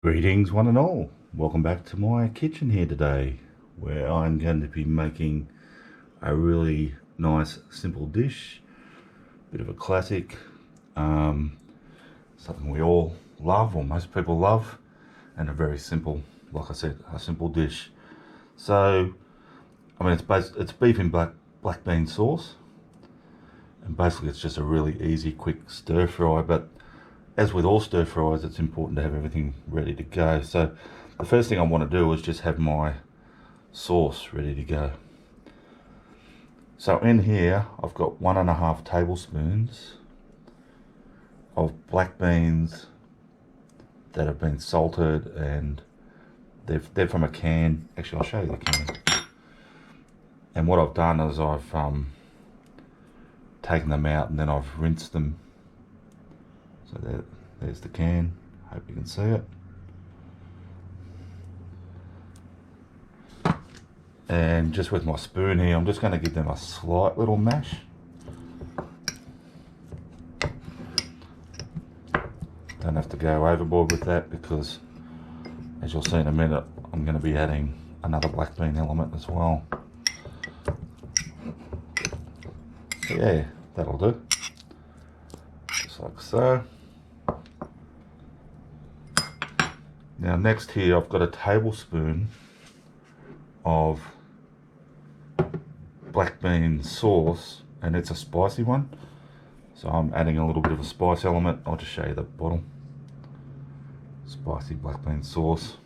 Greetings one and all. Welcome back to my kitchen here today, where I'm going to be making a really nice simple dish, bit of a classic, something we all love, or most people love, and a very simple, like I said, a simple dish. So I mean, it's beef in black bean sauce, and basically it's just a really easy quick stir fry. But as with all stir fries, it's important to have everything ready to go. So the first thing I want to do is just have my sauce ready to go. So in here I've got 1.5 tablespoons of black beans that have been salted, and they're from a can. Actually, I'll show you the can. And what I've done is I've taken them out and then I've rinsed them. So there's the can. Hope you can see it. And just with my spoon here, I'm just going to give them a slight little mash. Don't have to go overboard with that, because as you'll see in a minute, I'm going to be adding another black bean element as well. So yeah, that'll do. Just like so. Now next here, I've got a tablespoon of black bean sauce, and it's a spicy one, so I'm adding a little bit of a spice element. I'll just show you the bottle. Spicy black bean sauce.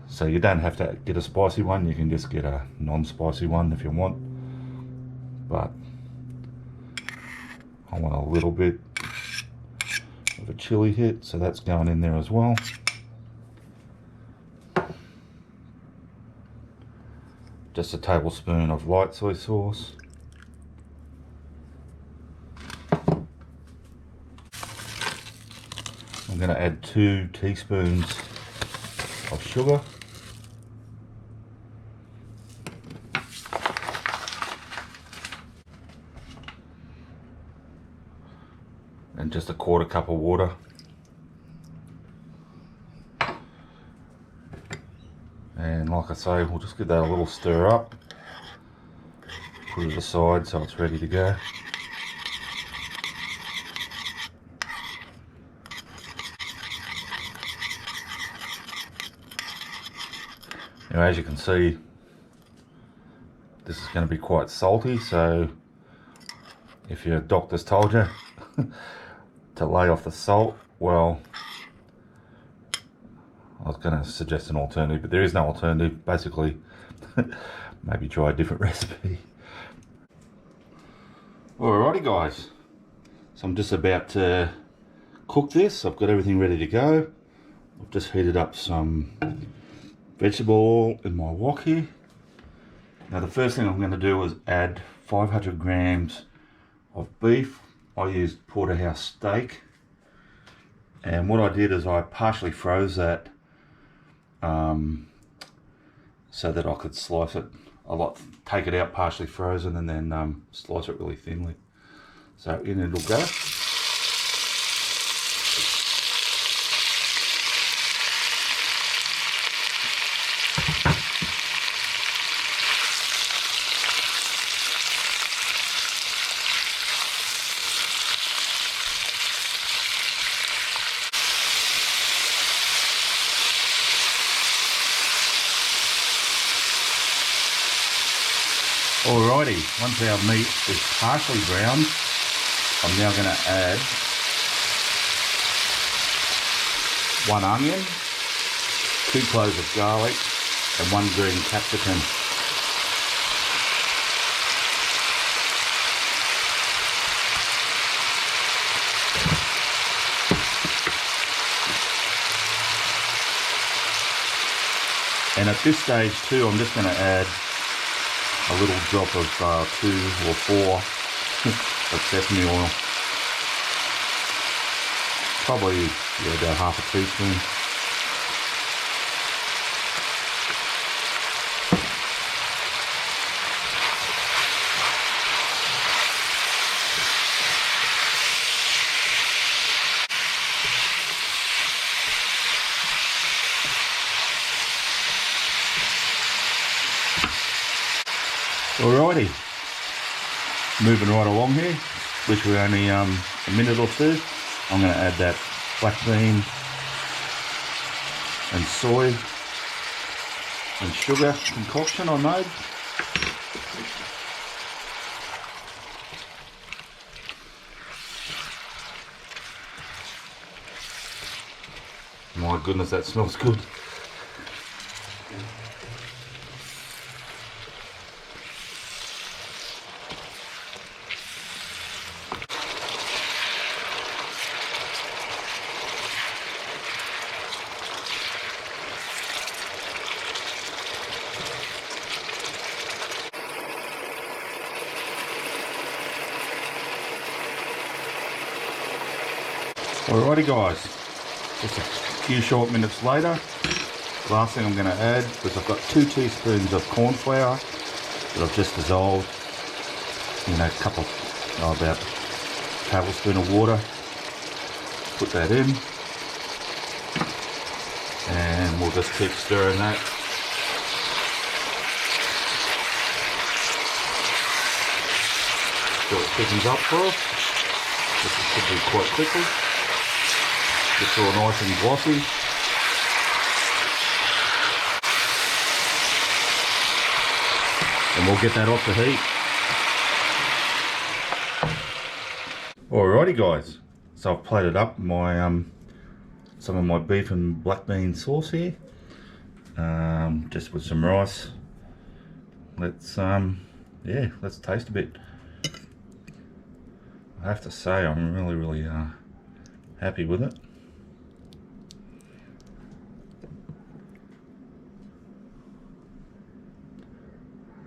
So you don't have to get a spicy one, you can just get a non-spicy one if you want, but I want a little bit of a chili hit, so that's going in there as well. Just a tablespoon of light soy sauce. I'm going to add 2 teaspoons of sugar. And just a 1/4 cup of water. And like I say, we'll just give that a little stir up. Put it aside so it's ready to go. Now, as you can see, this is going to be quite salty, so if your doctor's told you to lay off the salt, well, I was going to suggest an alternative, but there is no alternative. Basically, maybe try a different recipe. Alrighty guys, so I'm just about to cook this. I've got everything ready to go. I've just heated up some vegetable oil in my wok here. Now the first thing I'm going to do is add 500 grams of beef. I used porterhouse steak, and what I did is I partially froze that so that I could slice it take it out partially frozen, and then slice it really thinly. So in it'll go. Alrighty, once our meat is partially browned, I'm now going to add 1 onion, 2 cloves of garlic, and 1 green capsicum. And at this stage too, I'm just going to add a little drop of 2 or 4 of sesame oil. Probably about half a teaspoon. Alrighty, moving right along here, literally only a minute or two. I'm going to add that black bean and soy and sugar concoction I made. My goodness, that smells good. Alrighty guys, just a few short minutes later, last thing I'm going to add is I've got 2 teaspoons of corn flour that I've just dissolved in a couple, about a tablespoon of water. Put that in and we'll just keep stirring that. So it thickens up for us. This should be quite quickly. It's all nice and glossy. And we'll get that off the heat. Alrighty guys, so I've plated up my some of my beef and black bean sauce here, just with some rice. Let's let's taste a bit. I have to say I'm really happy with it.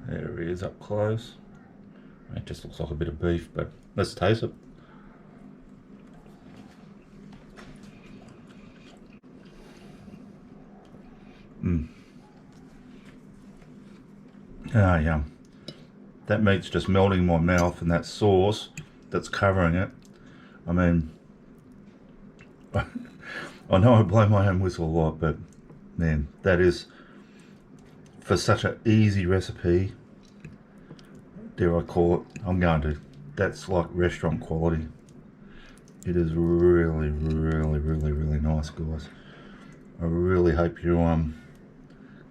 There he is up close. It just looks like a bit of beef, but let's taste it. Ah, yum. That meat's just melting in my mouth, and that sauce that's covering it. I mean, I know I blow my own whistle a lot, but man, that is, for such an easy recipe, dare I call it, I'm going to, that's like restaurant quality. It is really nice, guys. I really hope you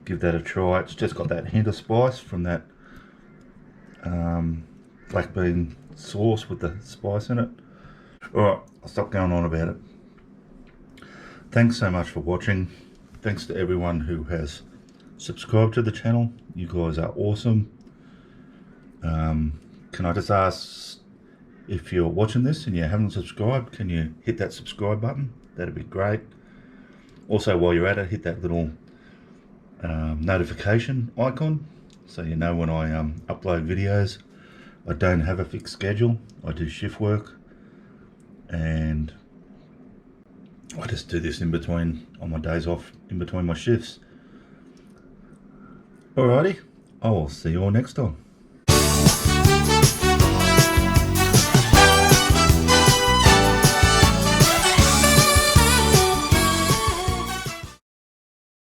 give that a try. It's just got that hint of spice from that black bean sauce with the spice in it. Alright, I'll stop going on about it. Thanks so much for watching. Thanks to everyone who has subscribed to the channel. You guys are awesome. Can I just ask, if you're watching this and you haven't subscribed, can you hit that subscribe button? That'd be great. Also, while you're at it, hit that little notification icon so you know when I upload videos. I don't have a fixed schedule. I do shift work and I just do this in between, on my days off, in between my shifts. Alrighty, I will see you all next time.